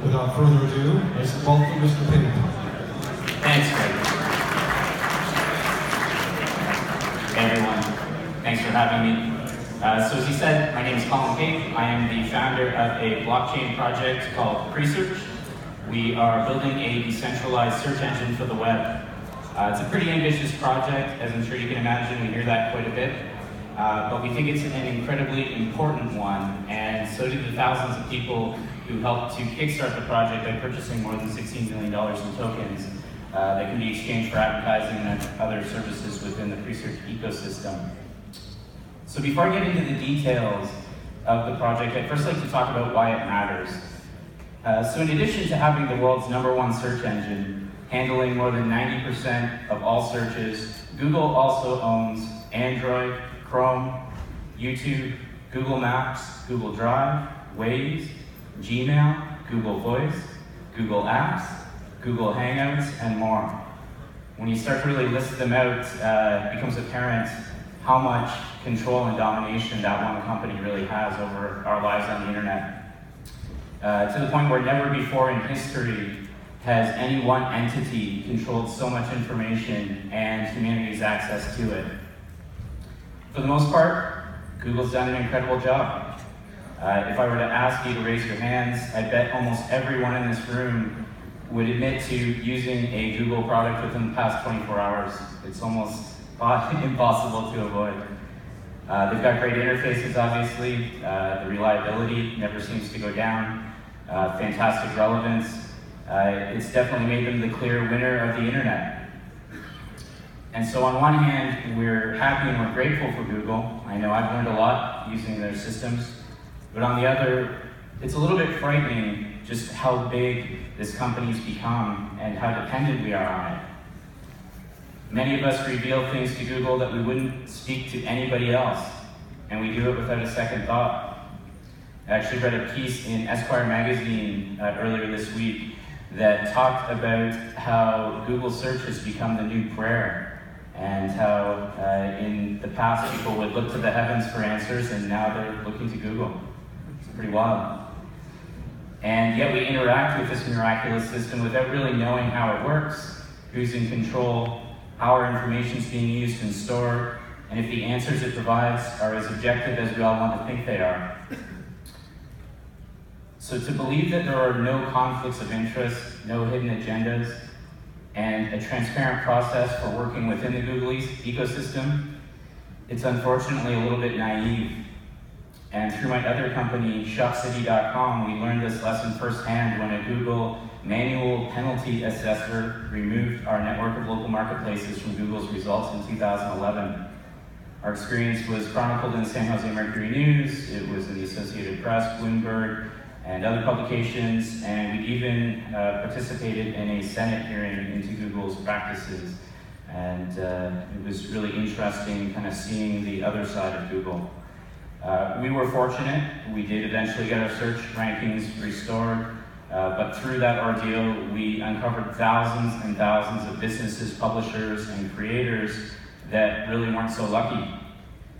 Without further ado, let's welcome Mr. Pape. Thanks, Greg. Hey everyone, thanks for having me. So as he said, my name is Colin Pape. I am the founder of a blockchain project called Presearch. We are building a decentralized search engine for the web. It's a pretty ambitious project, as I'm sure you can imagine. We hear that quite a bit. But we think it's an incredibly important one, and so do the thousands of people who helped to kickstart the project by purchasing more than $16 million in tokens that can be exchanged for advertising and other services within the Presearch ecosystem. So before I get into the details of the project, I'd first like to talk about why it matters. So in addition to having the world's #1 search engine, handling more than 90% of all searches, Google also owns Android, Chrome, YouTube, Google Maps, Google Drive, Waze, Gmail, Google Voice, Google Apps, Google Hangouts, and more. When you start to really list them out, it becomes apparent how much control and domination that one company really has over our lives on the internet. To the point where never before in history has any one entity controlled so much information and humanity's access to it. For the most part, Google's done an incredible job. If I were to ask you to raise your hands, I bet almost everyone in this room would admit to using a Google product within the past 24 hours. It's almost impossible to avoid. They've got great interfaces, obviously. The reliability never seems to go down. Fantastic relevance. It's definitely made them the clear winner of the internet. And so on one hand, we're happy and we're grateful for Google. I know I've learned a lot using their systems. But on the other, it's a little bit frightening just how big this company's become and how dependent we are on it. Many of us reveal things to Google that we wouldn't speak to anybody else, and we do it without a second thought. I actually read a piece in Esquire magazine earlier this week that talked about how Google search has become the new prayer, and how in the past people would look to the heavens for answers, and now they're looking to Google. It's pretty wild. And yet we interact with this miraculous system without really knowing how it works, who's in control, how our information is being used and stored, and if the answers it provides are as objective as we all want to think they are. So to believe that there are no conflicts of interest, no hidden agendas, and a transparent process for working within the Google ecosystem, it's unfortunately a little bit naive. And through my other company, ShopCity.com, we learned this lesson firsthand when a Google manual penalty assessor removed our network of local marketplaces from Google's results in 2011. Our experience was chronicled in San Jose Mercury News, it was in the Associated Press, Bloomberg, and other publications, and we even participated in a Senate hearing into Google's practices. And it was really interesting kind of seeing the other side of Google. We were fortunate. We did eventually get our search rankings restored, but through that ordeal, we uncovered thousands and thousands of businesses, publishers, and creators that really weren't so lucky.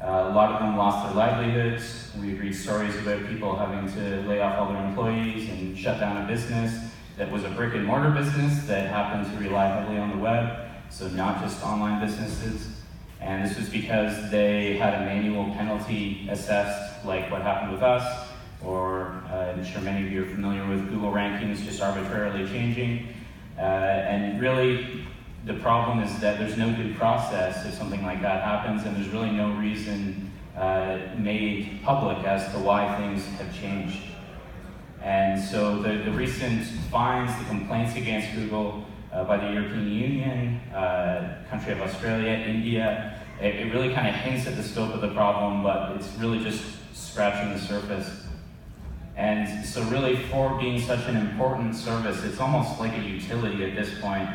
A lot of them lost their livelihoods. We read stories about people having to lay off all their employees and shut down a business that was a brick and mortar business that happened to rely heavily on the web, so not just online businesses. And this was because they had a manual penalty assessed, like what happened with us, or I'm sure many of you are familiar with Google rankings just arbitrarily changing. And really, the problem is that there's no good process if something like that happens, and there's really no reason made public as to why things have changed. And so the recent fines, the complaints against Google by the European Union, country of Australia, India, it really kind of hints at the scope of the problem, but it's really just scratching the surface. And so really, for being such an important service, it's almost like a utility at this point.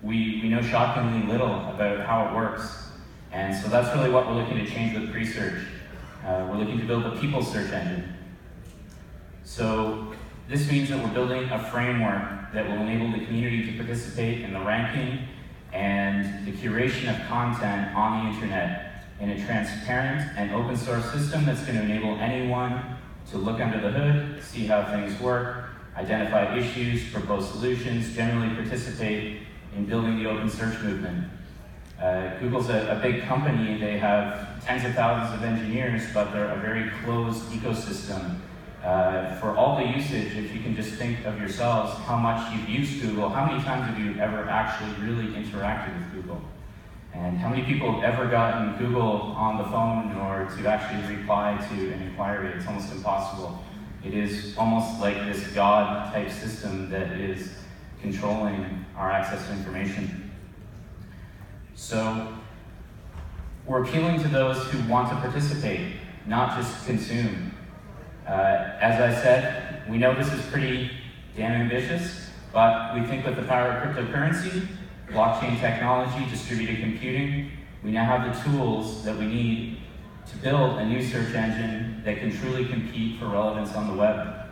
We know shockingly little about how it works. And so that's really what we're looking to change with Presearch. We're looking to build a people search engine. So this means that we're building a framework that will enable the community to participate in the ranking and the curation of content on the internet in a transparent and open source system that's going to enable anyone to look under the hood, see how things work, identify issues, propose solutions, generally participate in building the open search movement. Google's a big company. They have tens of thousands of engineers, but they're a very closed ecosystem. For all the usage, if you can just think of yourselves how much you've used Google, how many times have you ever actually really interacted with Google? And how many people have ever gotten Google on the phone or to actually reply to an inquiry? It's almost impossible. It is almost like this God-type system that is controlling our access to information. So we're appealing to those who want to participate, not just consume. As I said, we know this is pretty damn ambitious, but we think with the power of cryptocurrency, blockchain technology, distributed computing, we now have the tools that we need to build a new search engine that can truly compete for relevance on the web.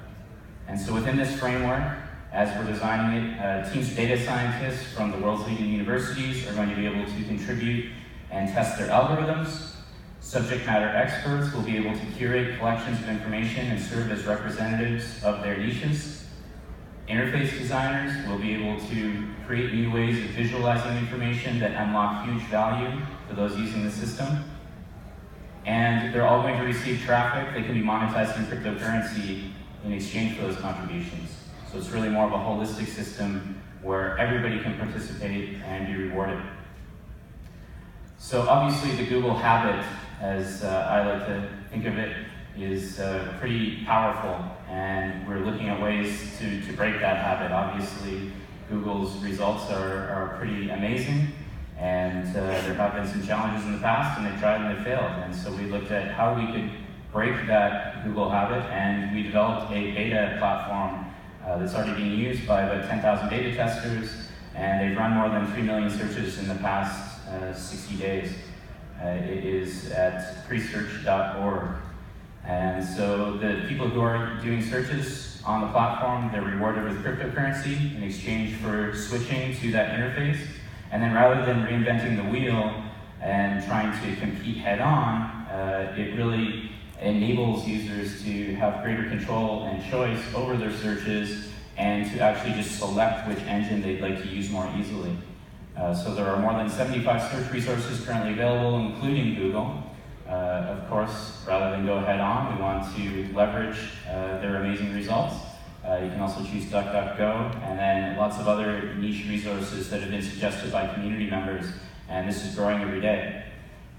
And so within this framework, as we're designing it, teams of data scientists from the world's leading universities are going to be able to contribute and test their algorithms. Subject matter experts will be able to curate collections of information and serve as representatives of their niches. Interface designers will be able to create new ways of visualizing information that unlock huge value for those using the system. And they're all going to receive traffic that can be monetized in cryptocurrency in exchange for those contributions. So it's really more of a holistic system where everybody can participate and be rewarded. So obviously the Google habit, as I like to think of it, is pretty powerful, and we're looking at ways to break that habit. Obviously, Google's results are pretty amazing, and there have been some challenges in the past, and they've tried and they've failed. And so we looked at how we could break that Google habit, and we developed a beta platform that's already being used by about 10,000 beta testers, and they've run more than 3 million searches in the past 60 days. It is at presearch.org. And so the people who are doing searches on the platform, they're rewarded with cryptocurrency in exchange for switching to that interface. And then rather than reinventing the wheel and trying to compete head on, it really enables users to have greater control and choice over their searches and to actually just select which engine they'd like to use more easily. So there are more than 75 search resources currently available, including Google. Of course, rather than go head on, we want to leverage their amazing results. You can also choose DuckDuckGo, and then lots of other niche resources that have been suggested by community members, and this is growing every day.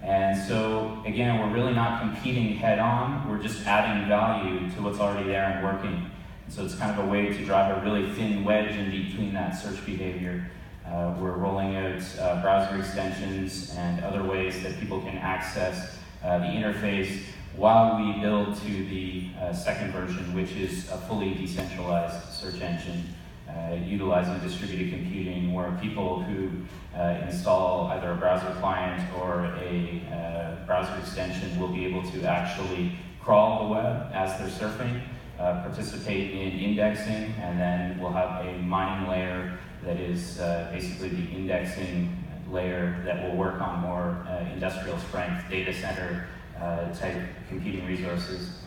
And so, again, we're really not competing head on, we're just adding value to what's already there and working. And so it's kind of a way to drive a really thin wedge in between that search behavior. We're rolling out browser extensions and other ways that people can access the interface while we build to the second version, which is a fully decentralized search engine utilizing distributed computing, where people who install either a browser client or a browser extension will be able to actually crawl the web as they're surfing, participate in indexing, and then we'll have a mining layer that is basically the indexing layer that will work on more industrial strength data center type computing resources.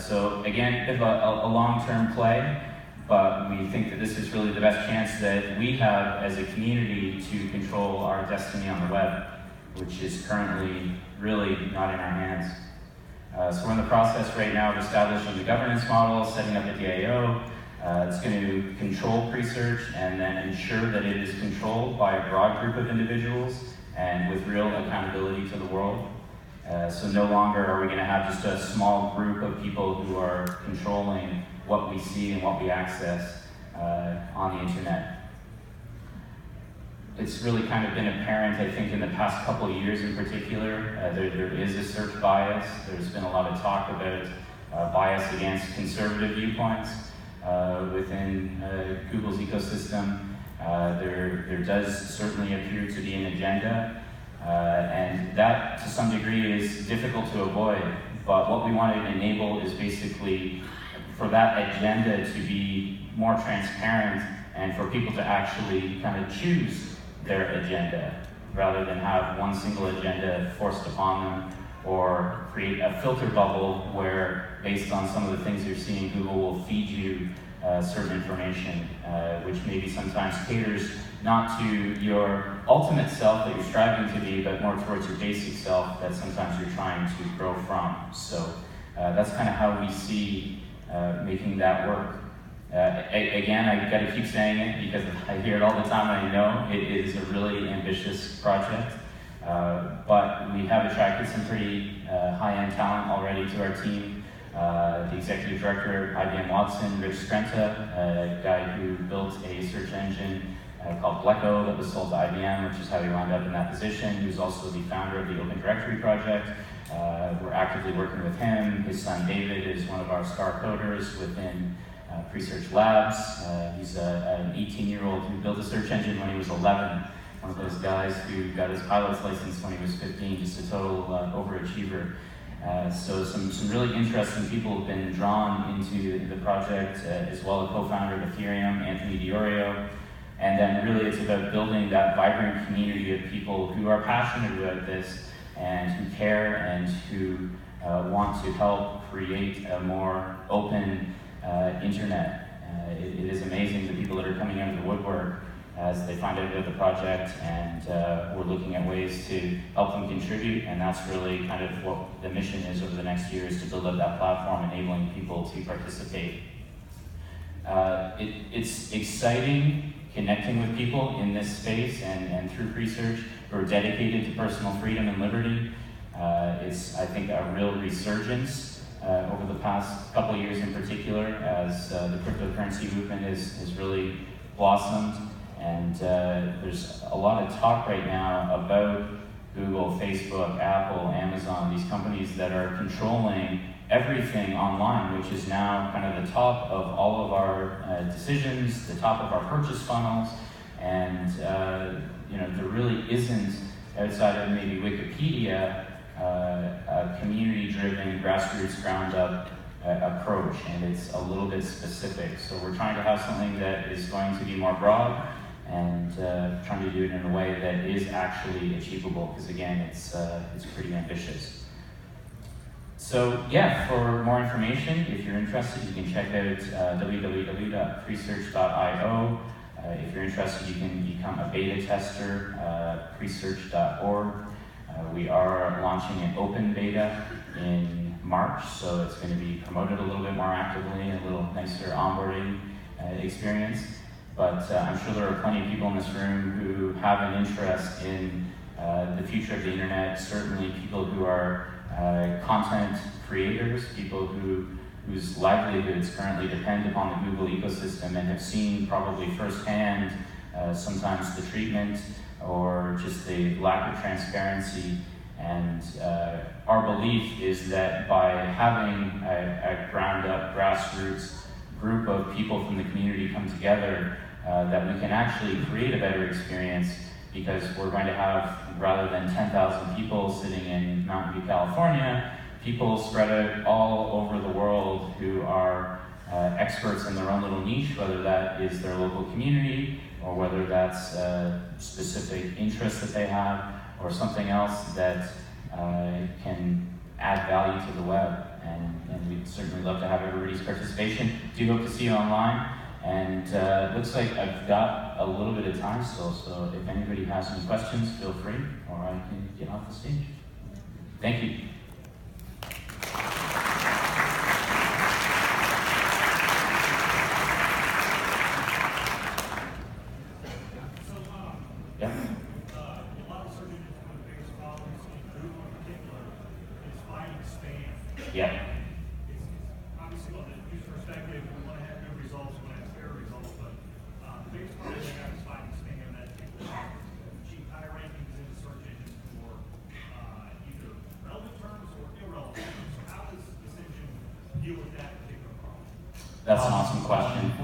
So again, a bit of a long-term play, but we think that this is really the best chance that we have as a community to control our destiny on the web, which is currently really not in our hands. So we're in the process right now of establishing the governance model, setting up a DAO. It's going to control Presearch and then ensure that it is controlled by a broad group of individuals and with real accountability to the world. So no longer are we going to have just a small group of people who are controlling what we see and what we access on the internet. It's really kind of been apparent, I think, in the past couple of years in particular. There is a search bias. There's been a lot of talk about bias against conservative viewpoints within Google's ecosystem. There does certainly appear to be an agenda, and that to some degree is difficult to avoid, but what we want to enable is basically for that agenda to be more transparent and for people to actually kind of choose their agenda rather than have one single agenda forced upon them or create a filter bubble where based on some of the things you're seeing, Google will feed you certain information, which maybe sometimes caters not to your ultimate self that you're striving to be, but more towards your basic self that sometimes you're trying to grow from. So that's kind of how we see making that work. Again, I got to keep saying it because I hear it all the time, and I know it is a really ambitious project. But we have attracted some pretty high-end talent already to our team. The executive director at IBM Watson, Rich Skrenta, a guy who built a search engine called Bleco that was sold to IBM, which is how he wound up in that position. He was also the founder of the Open Directory project. We're actively working with him. His son David is one of our star coders within Presearch Labs. He's an 18-year-old who built a search engine when he was 11. One of those guys who got his pilot's license when he was 15, just a total overachiever. So some really interesting people have been drawn into the project, as well as co-founder of Ethereum, Anthony Diorio. And then really it's about building that vibrant community of people who are passionate about this and who care and who want to help create a more open internet. It is amazing the people that are coming out of the woodwork as they find out about the project, and we're looking at ways to help them contribute, and that's really kind of what the mission is over the next year, is to build up that platform enabling people to participate. It's exciting connecting with people in this space and through Presearch who are dedicated to personal freedom and liberty. It's, I think, a real resurgence over the past couple of years in particular as the cryptocurrency movement has really blossomed. And there's a lot of talk right now about Google, Facebook, Apple, Amazon, these companies that are controlling everything online, which is now kind of the top of all of our decisions, the top of our purchase funnels. And there really isn't, outside of maybe Wikipedia, a community-driven, grassroots, ground-up approach, and it's a little bit specific. So we're trying to have something that is going to be more broad, and trying to do it in a way that is actually achievable, because again, it's pretty ambitious. So yeah, for more information, if you're interested, you can check out www.presearch.io. If you're interested, you can become a beta tester, presearch.org. We are launching an open beta in March, so it's going to be promoted a little bit more actively, a little nicer onboarding experience. But I'm sure there are plenty of people in this room who have an interest in the future of the internet, certainly people who are content creators, people whose livelihoods currently depend upon the Google ecosystem and have seen probably firsthand sometimes the treatment or just the lack of transparency. And our belief is that by having a ground-up, grassroots group of people from the community come together, that we can actually create a better experience, because we're going to have, rather than 10,000 people sitting in Mountain View, California, people spread out all over the world who are experts in their own little niche, whether that is their local community or whether that's a specific interest that they have or something else that can add value to the web. And we'd certainly love to have everybody's participation. Do hope to see you online. And it looks like I've got a little bit of time still, so if anybody has any questions, feel free, or I can get off the stage. Thank you. Yeah. A lot of search engines, one of the biggest problems in Google in particular is finding spam. Yeah. It's obviously, from the user perspective, we want to have good results, we want to have fair results, but the biggest problem they have is finding spam, that people cheap high rankings in the search engine for either relevant terms or irrelevant terms. So how does this engine deal with that particular problem? That's an awesome question.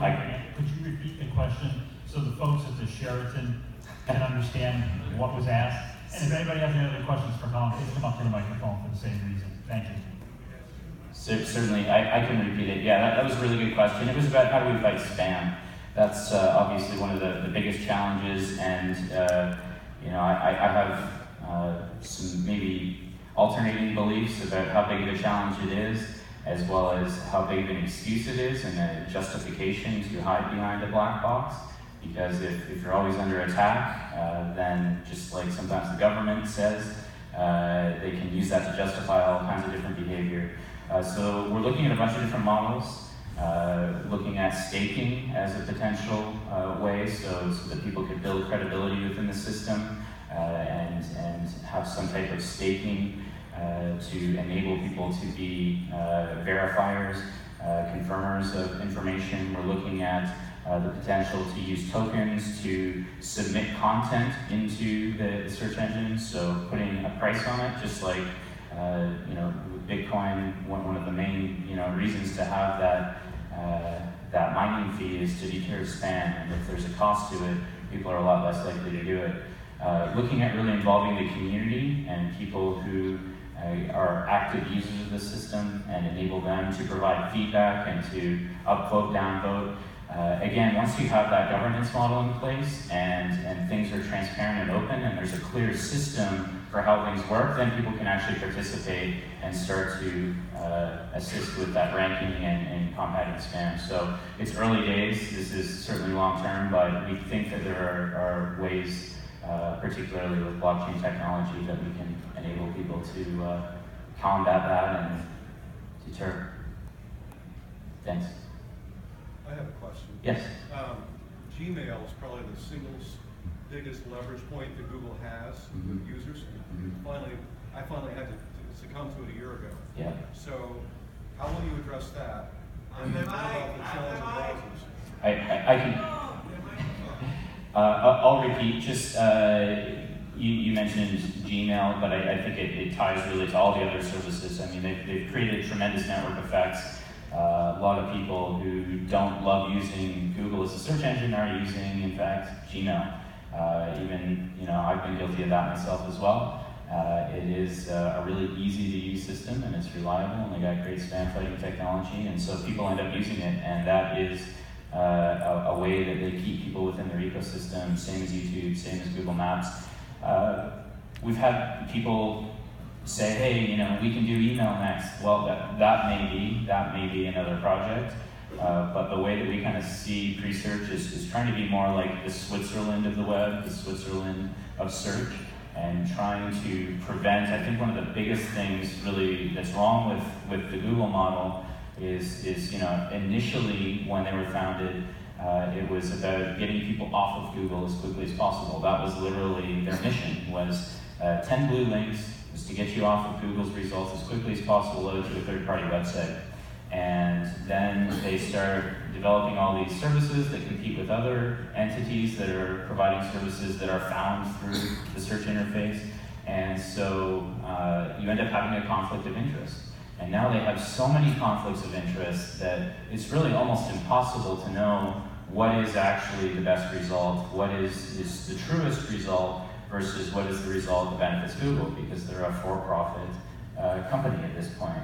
Could you repeat the question so the folks at the Sheraton can understand what was asked? And if anybody has any other questions for Colin, please come up to the microphone for the same reason. Thank you. Certainly, I can repeat it. Yeah, that was a really good question. It was about how do we fight spam. That's obviously one of the biggest challenges, and I have some maybe alternating beliefs about how big of a challenge it is. as well as how big of an excuse it is and the justification to hide behind a black box. Because if you're always under attack, then just like sometimes the government says, they can use that to justify all kinds of different behavior. So we're looking at a bunch of different models, looking at staking as a potential way so that people could build credibility within the system and have some type of staking to enable people to be verifiers, confirmers of information. We're looking at the potential to use tokens to submit content into the search engine, so putting a price on it, just like with Bitcoin, one of the main reasons to have that mining fee is to deter spam, and if there's a cost to it, people are a lot less likely to do it. Looking at really involving the community and people who are active users of the system and enable them to provide feedback and to upvote, downvote. Again, once you have that governance model in place and things are transparent and open and there's a clear system for how things work, then people can actually participate and start to assist with that ranking and combating spam. So it's early days. This is certainly long term, but we think that there are ways, particularly with blockchain technology, that we can enable people to combat that and deter. Thanks. I have a question. Yes. Gmail is probably the single biggest leverage point that Google has with users. I finally had to succumb to it a year ago. Yeah. So how will you address that? And then what about the challenge of browsers? I can. I'll repeat. Just you mentioned Gmail, but I think it ties really to all the other services. I mean, they've created tremendous network effects. A lot of people who don't love using Google as a search engine are using, in fact, Gmail. Even, I've been guilty of that myself as well. It is a really easy to use system, and it's reliable, and they got great spam fighting technology, and so people end up using it, and that is a way that they keep people within their ecosystem, same as YouTube, same as Google Maps. We've had people say, hey, we can do email next. Well, that may be another project. But the way that we kind of see Presearch is trying to be more like the Switzerland of the web, the Switzerland of search, and trying to prevent, I think one of the biggest things really that's wrong with the Google model is initially when they were founded, it was about getting people off of Google as quickly as possible. That was literally their mission, was 10 blue links, was to get you off of Google's results as quickly as possible, load to a third-party website. And then they start developing all these services that compete with other entities that are providing services that are found through the search interface. And so you end up having a conflict of interest. And now they have so many conflicts of interest that it's really almost impossible to know what is actually the best result, what is the truest result, versus what is the result that benefits Google, because they're a for-profit company at this point.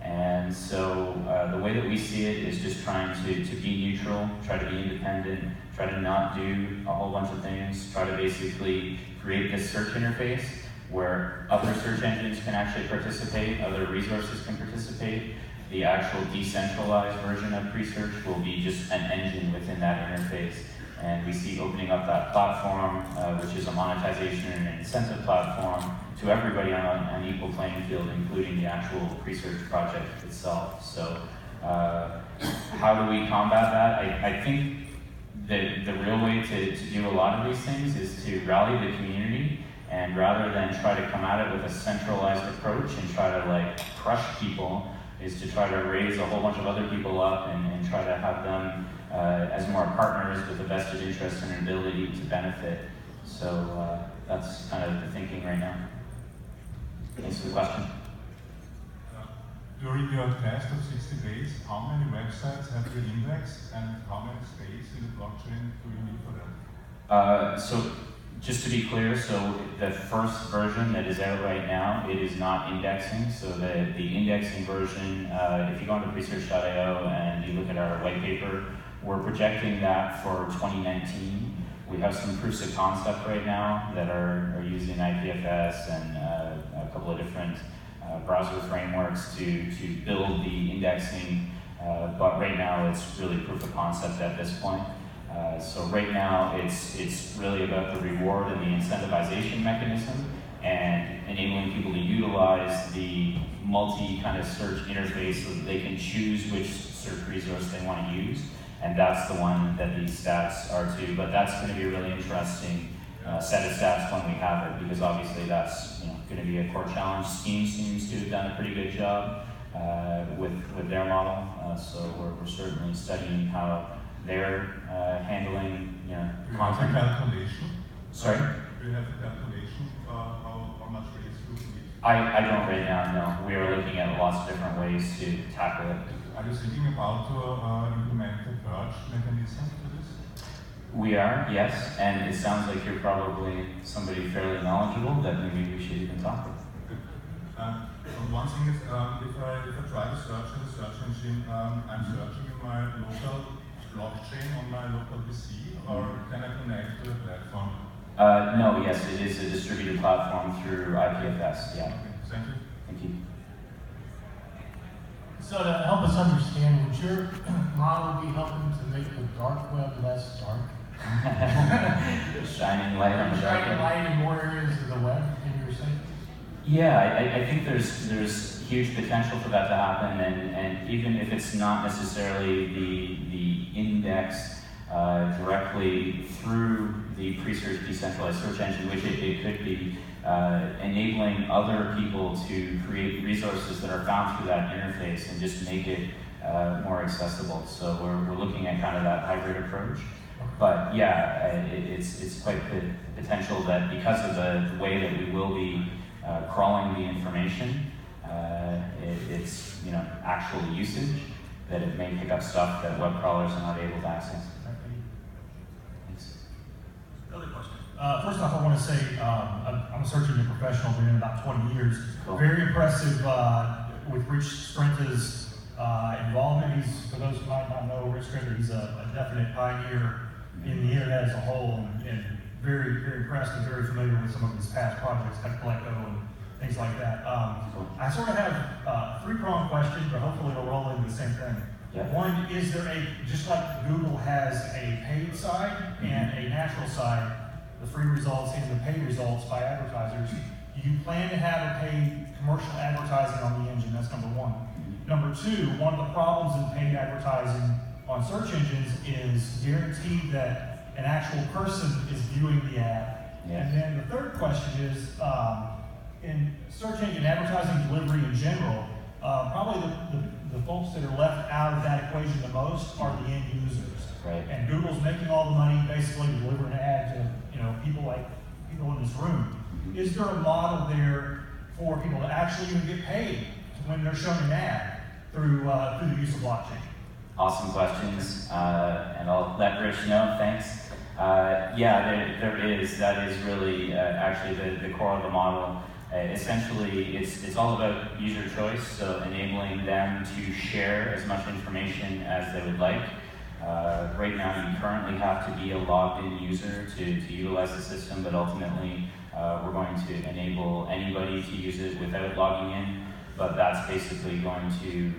And so the way that we see it is just trying to be neutral, try to be independent, try to not do a whole bunch of things, try to basically create this search interface where other search engines can actually participate, other resources can participate. The actual decentralized version of Presearch will be just an engine within that interface. And we see opening up that platform, which is a monetization and an incentive platform, to everybody on an equal playing field, including the actual Presearch project itself. So how do we combat that? I think that the real way to do a lot of these things is to rally the community, and rather than try to come at it with a centralized approach and try to crush people, is to try to raise a whole bunch of other people up and try to have them as more partners with a vested interest and an ability to benefit. So that's kind of the thinking right now. Thanks for the question. During your test of 60 days, how many websites have you indexed, and how many space in the blockchain do you need for that? So just to be clear, so the first version that is out right now, it is not indexing. So the indexing version, if you go into Presearch.io and you look at our white paper, we're projecting that for 2019. We have some proofs of concept right now that are using IPFS and a couple of different browser frameworks to build the indexing, but right now it's really proof of concept at this point. So right now it's really about the reward and the incentivization mechanism and enabling people to utilize the multi kind of search interface so that they can choose which search resource they want to use. And that's the one that these stats are to. But that's going to be a really interesting set of stats when we have it, because obviously that's going to be a core challenge. Steam seems to have done a pretty good job with their model. So we're certainly studying how they're handling content. Do you have a calculation? Sorry? Do you have a calculation how much space you need? I don't right now, no. We are looking at lots of different ways to tackle it. Are you thinking about to implement a purge mechanism for this? We are, yes, and it sounds like you're probably somebody fairly knowledgeable that maybe we should even talk with. One thing is, if I try to search in the search engine, I'm searching in my local blockchain on my local PC, or can I connect to the platform? No, yes, it is a distributed platform through IPFS, yeah. Okay, thank you. Thank you. So to help us understand, would your model be helping to make the dark web less dark? Shining light on the dark Shining web. light in more areas of the web, in your saying? Yeah, I think there's huge potential for that to happen, and even if it's not necessarily the index directly through the Presearch decentralized search engine, which it could be, enabling other people to create resources that are found through that interface and just make it more accessible. So we're looking at kind of that hybrid approach. But yeah, it's quite the potential that because of the way that we will be crawling the information, it's actual usage, that it may pick up stuff that web crawlers are not able to access. Thanks. Another question. First off, I want to say I'm a search engine professional, been in about 20 years. Cool. Very impressive with Rich Sprinta's involvement. For those who might not know Rich Sprinta, he's a definite pioneer in the internet as a whole, and very, very impressed and very familiar with some of his past projects like Colecto and things like that. I sort of have a three-pronged question, but hopefully it'll roll into the same thing. Yeah. One, is there just like Google has a paid side and a natural side, the free results and the paid results by advertisers, do you plan to have a paid commercial advertising on the engine? That's number one. Number two, one of the problems in paid advertising on search engines is guaranteed that an actual person is viewing the ad. Yeah. And then the third question is, in search engine advertising delivery in general, probably the folks that are left out of that equation the most are the end users. Right. And Google's making all the money basically to deliver an ad to people in this room. Is there a model there for people to actually even get paid when they're shown an ad through the use of blockchain? Awesome questions, and I'll let Rich know, thanks. Yeah, there is. That is really actually the core of the model. Essentially, it's all about user choice, so enabling them to share as much information as they would like. Right now, you currently have to be a logged-in user to utilize the system, but ultimately, we're going to enable anybody to use it without logging in, but that's basically going to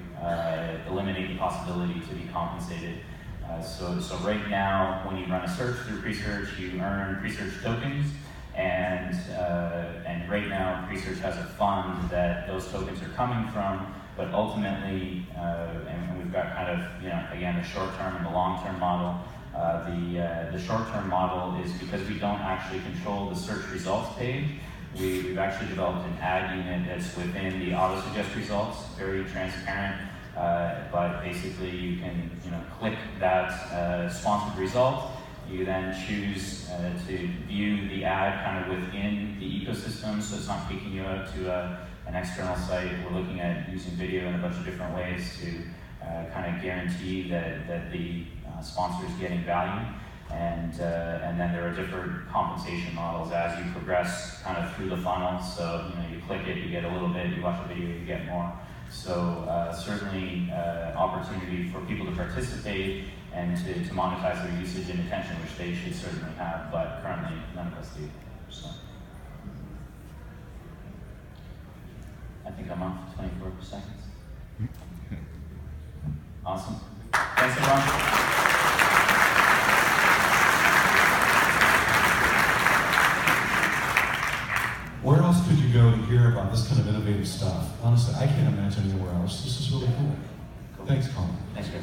eliminate the possibility to be compensated. So right now, when you run a search through Presearch, you earn Presearch tokens, and right now, Presearch has a fund that those tokens are coming from, but ultimately, and we've got kind of, again, the short-term and the long-term model. The short-term model is because we don't actually control the search results page. We've actually developed an ad unit that's within the auto-suggest results, very transparent, but basically you can click that sponsored result. You then choose to view the ad kind of within the ecosystem, so it's not taking you out to an external site. We're looking at using video in a bunch of different ways to kind of guarantee that the sponsor is getting value. And then there are different compensation models as you progress kind of through the funnel. So you click it, you get a little bit, you watch a video, you get more. So certainly opportunity for people to participate and to monetize their usage and attention, which they should certainly have, but currently none of us do. So I think I'm off 24 seconds. Awesome. Thanks, everyone. Where else could you go to hear about this kind of innovative stuff? Honestly, I can't imagine anywhere else. This is really cool. Thanks, Colin. Thanks, guys.